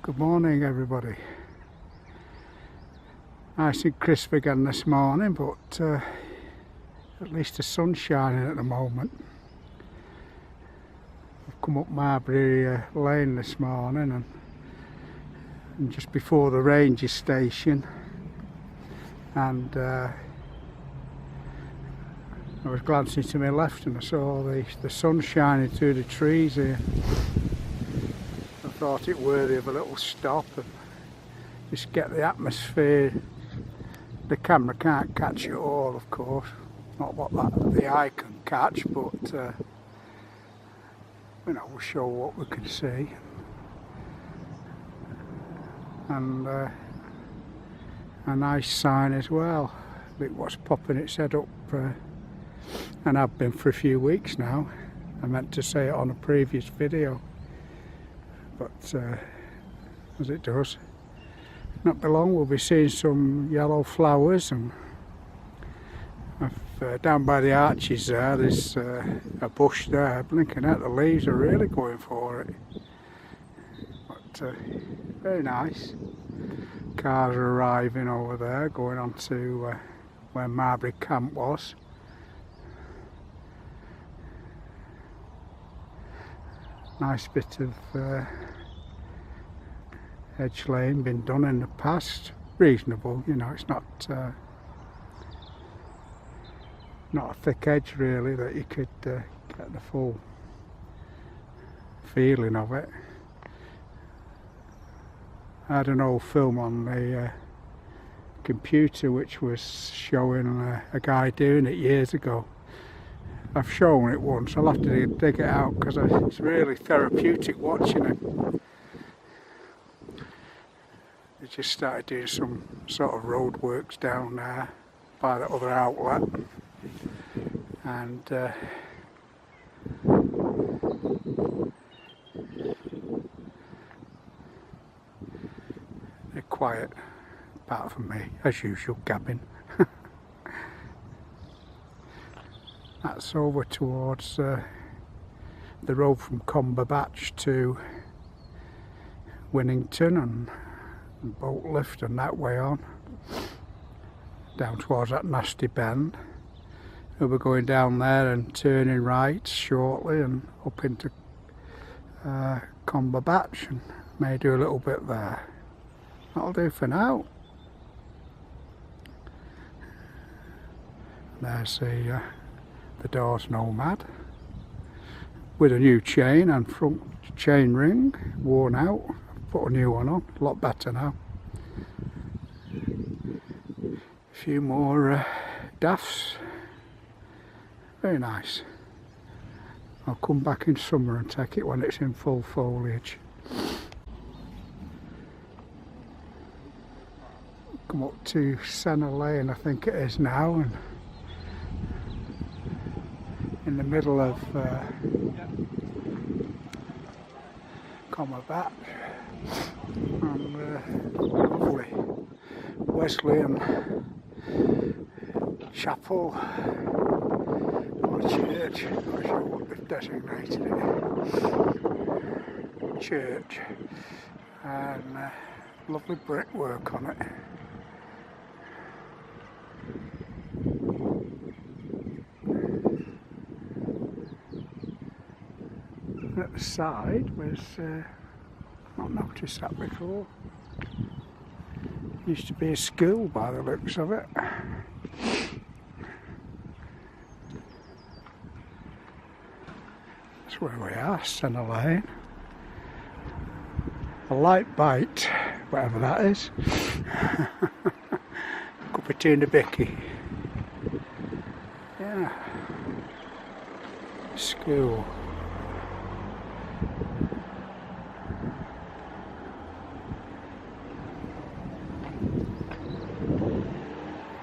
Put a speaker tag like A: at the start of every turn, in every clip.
A: Good morning, everybody. Nice and crisp again this morning, but at least the sun's shining at the moment. I've come up Marbury Lane this morning and just before the ranger station, and I was glancing to my left and I saw the sun shining through the trees here. I thought it worthy of a little stop and just get the atmosphere. The camera can't catch it all, of course, not what the eye can catch, but we'll show what we can see. And a nice sign as well. It was popping its head up, and I've been for a few weeks now. I meant to say it on a previous video, but as it does, not be long we'll be seeing some yellow flowers. And down by the arches there's a bush there blinking out. The leaves are really going for it, but very nice. Cars are arriving over there, going on to where Marbury Camp was. Nice bit of edge lane been done in the past, reasonable, it's not a thick edge really that you could get the full feeling of it. I had an old film on the computer which was showing a guy doing it years ago. I've shown it once, I'll have to dig it out because it's really therapeutic watching it. They just started doing some sort of road works down there by the other outlet, and they're quiet, apart from me, as usual, gabbing. That's over towards the road from Comberbach to Winnington and boat lift and that way on down towards that nasty bend. We'll be going down there and turning right shortly and up into Comberbach, and may do a little bit there. That'll do for now. There's the Doors Nomad with a new chain and front chain ring worn out. Put a new one on, a lot better now. A few more daffs, very nice. I'll come back in summer and take it when it's in full foliage. Come up to Senna Lane, I think it is now, and in the middle of Comberbach. And lovely Wesleyan chapel or church, not sure what they've designated it. Church, and lovely brickwork on it. At the side was not noticed that before. Used to be a school by the looks of it. That's where we are, Senna Lane. A light bite, whatever that is. Cup of tea and a bicky. Yeah. School.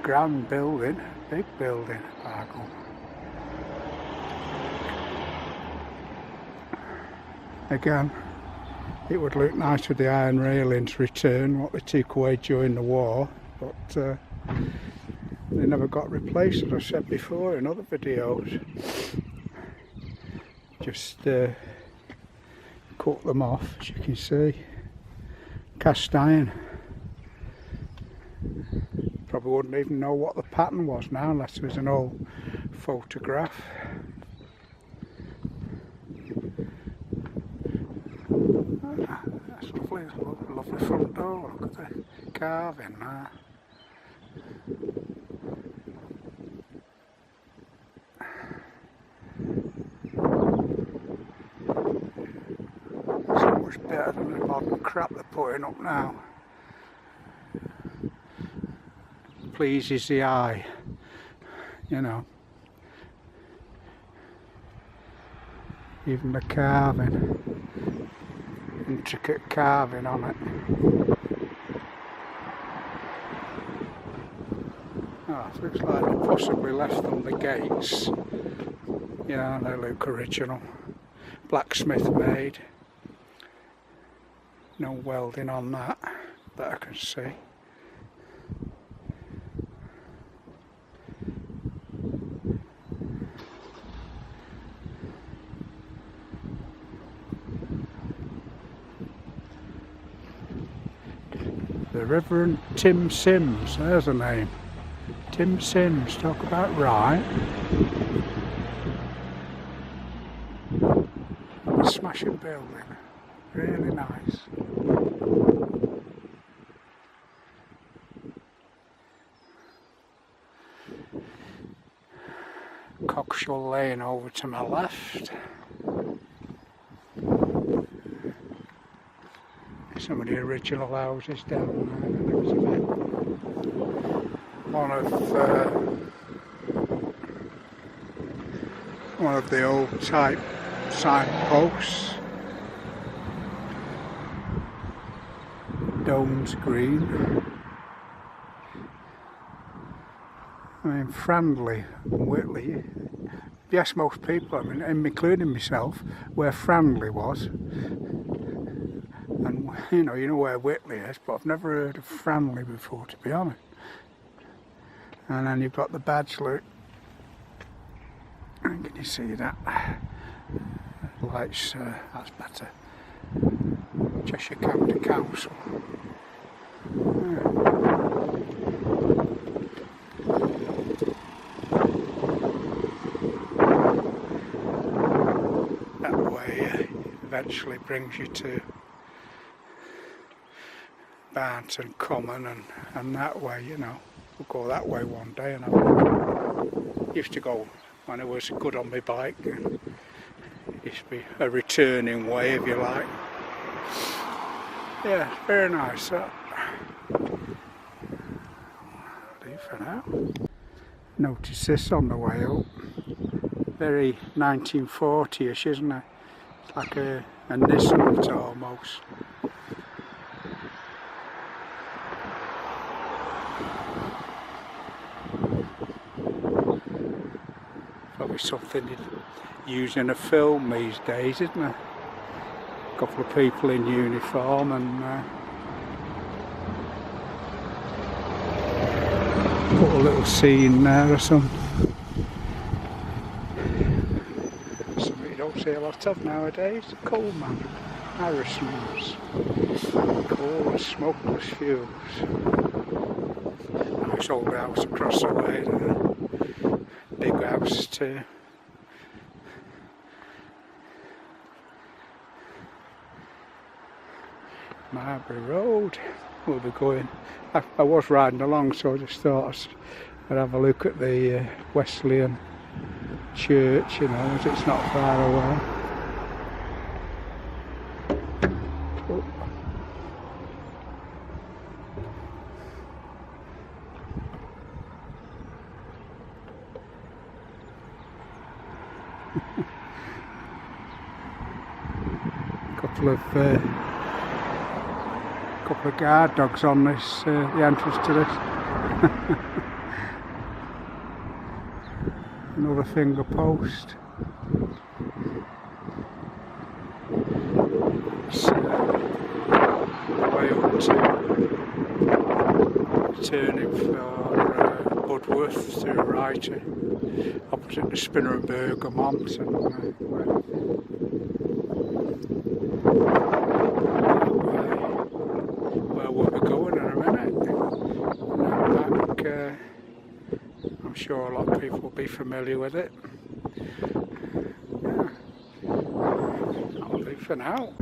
A: Grand building, big building, Bargle. Again, it would look nice with the iron railings return, what they took away during the war, but they never got replaced, as I've said before in other videos. Just cut them off, as you can see. cast iron. Probably wouldn't even know what the pattern was now unless it was an old photograph. That's lovely, lovely front door. Look at the carving there. So much better than the modern crap they're putting up now. Pleases the eye, you know. Even the carving, intricate carving on it. Oh, it looks like they possibly left them the gates. You know, they look original. Blacksmith made. No welding on that I can see. The Reverend Tim Sims, there's a name. Tim Sims, talk about right. Smashing building, really nice. Coxall Lane over to my left. Some of the original houses down there. There was a bit. One of the old type signposts. Domes Green. I mean, Friendly and Whitley. Yes, most people, I mean, including myself, where Friendly was. And you know where Whitley is, but I've never heard of Friendly before, to be honest. And then you've got the badge loop. And can you see that? Lights, that's better. Cheshire County Council. That way eventually brings you to Barnton Common and that way, you know. We'll go that way one day, and I used to go when it was good on my bike. It used to be a returning way, if you like. Yeah, very nice. Leave for now. Notice this on the way up. Very 1940ish, isn't it? It's like a Nissan almost. Probably something you'd use in a film these days, isn't it? A couple of people in uniform and put a little scene there or something. Something you don't see a lot of nowadays. Coal man, Harrison's, coal and smokeless fuels. Nice old house across the way there. Big house too. Marbury Road. We'll be going. I was riding along, so I just thought I'd have a look at the Wesleyan Church, you know, as it's not far away. Oh. Couple of guard dogs on this, the entrance to this. Another finger post. It's way up to turning for Budworth to the right, opposite the Spinner and Burger Mont. sure a lot of people will be familiar with it. Yeah. That'll do for now.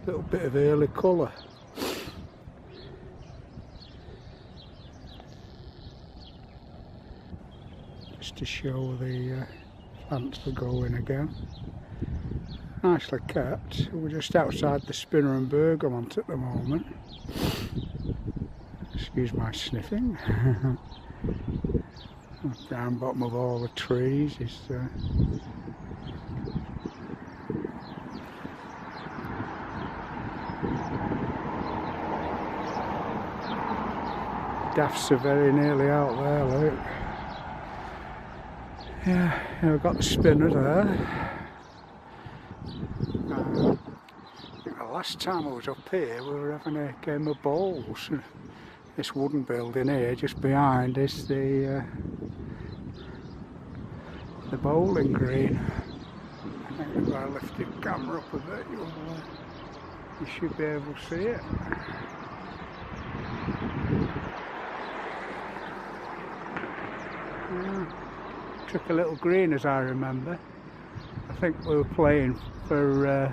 A: Little bit of early colour. Just to show the plants are going again. Nicely kept. We're just outside the Spinner and Bergamont at the moment. Excuse my sniffing. Down bottom of all the trees is daffs are very nearly out there, look. Yeah, we've got the Spinner there. The last time I was up here we were having a game of bowls. This wooden building here just behind is the bowling green. I think if I lift the camera up a bit you should be able to see it. Yeah. Took a little green as I remember. I think we were playing for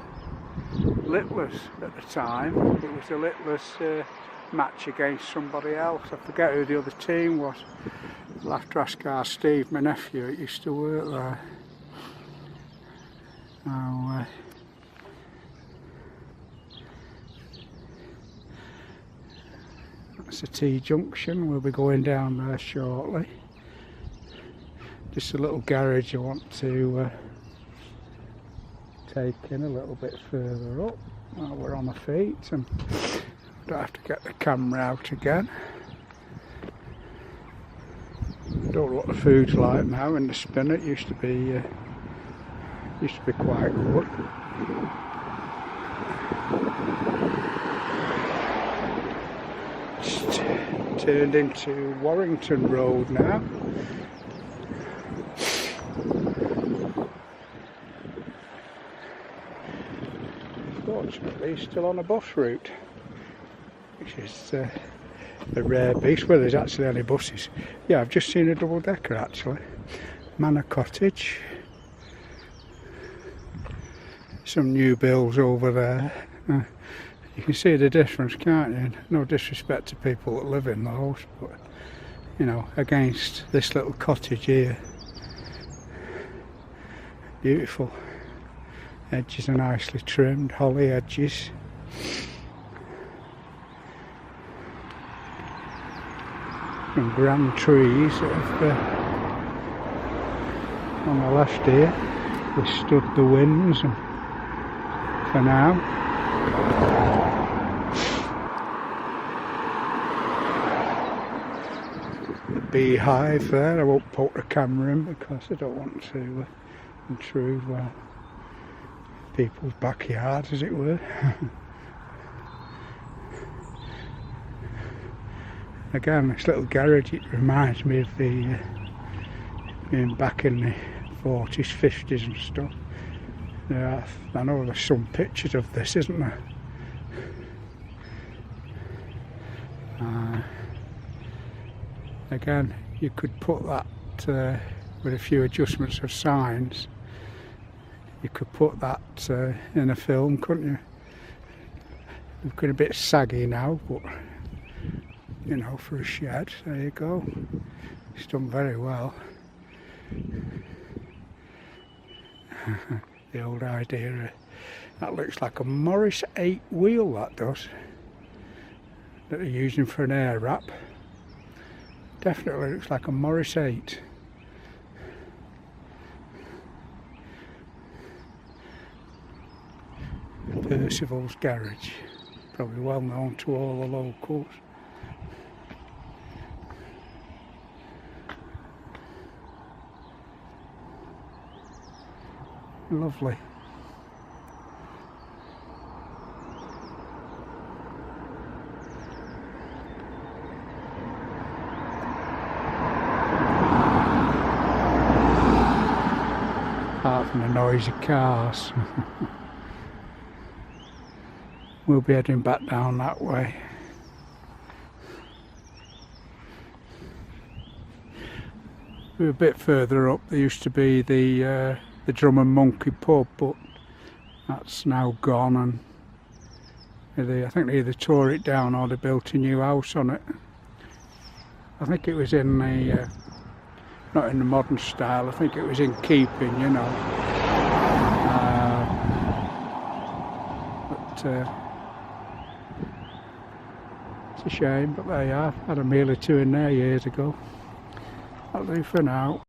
A: Littlers at the time. It was a Littlers match against somebody else. I forget who the other team was. I'll have to ask our Steve, my nephew, that used to work there. Now, that's the T-junction. We'll be going down there shortly. Just a little garage I want to take in a little bit further up while we're on the feet, and don't have to get the camera out again. Don't know what the food's like now in the Spinner. It used to be quite good. It's turned into Warrington Road now. Fortunately, still on a bus route, which is a rare beast. Where there's actually any buses. Yeah, I've just seen a double decker actually. Manor Cottage. Some new builds over there. You can see the difference, can't you? No disrespect to people that live in those, but you know, against this little cottage here. Beautiful. Edges are nicely trimmed, holly edges. Some grand trees that have on the left here withstood the winds and for now. The beehive there, I won't put the camera in because I don't want to intrude people's backyards, as it were. Again, this little garage, it reminds me of the being back in the 40s, 50s and stuff. Yeah, I know there's some pictures of this, isn't there? Again, you could put that with a few adjustments of signs. You could put that in a film, couldn't you? Looking a bit saggy now, but you know, for a shed, there you go. It's done very well. The old idea, that looks like a Morris 8 wheel, that does, that they're using for an air wrap. Definitely looks like a Morris 8. Percival's Garage, probably well known to all the locals. Lovely. apart from the noisy cars. We'll be heading back down that way. We're a bit further up. There used to be the Drum and Monkey pub, but that's now gone, and I think they either tore it down or they built a new house on it. I think it was in the not in the modern style. I think it was in keeping, you know. But it's a shame, but there you are. Had a meal or two in there years ago. That'll do for now.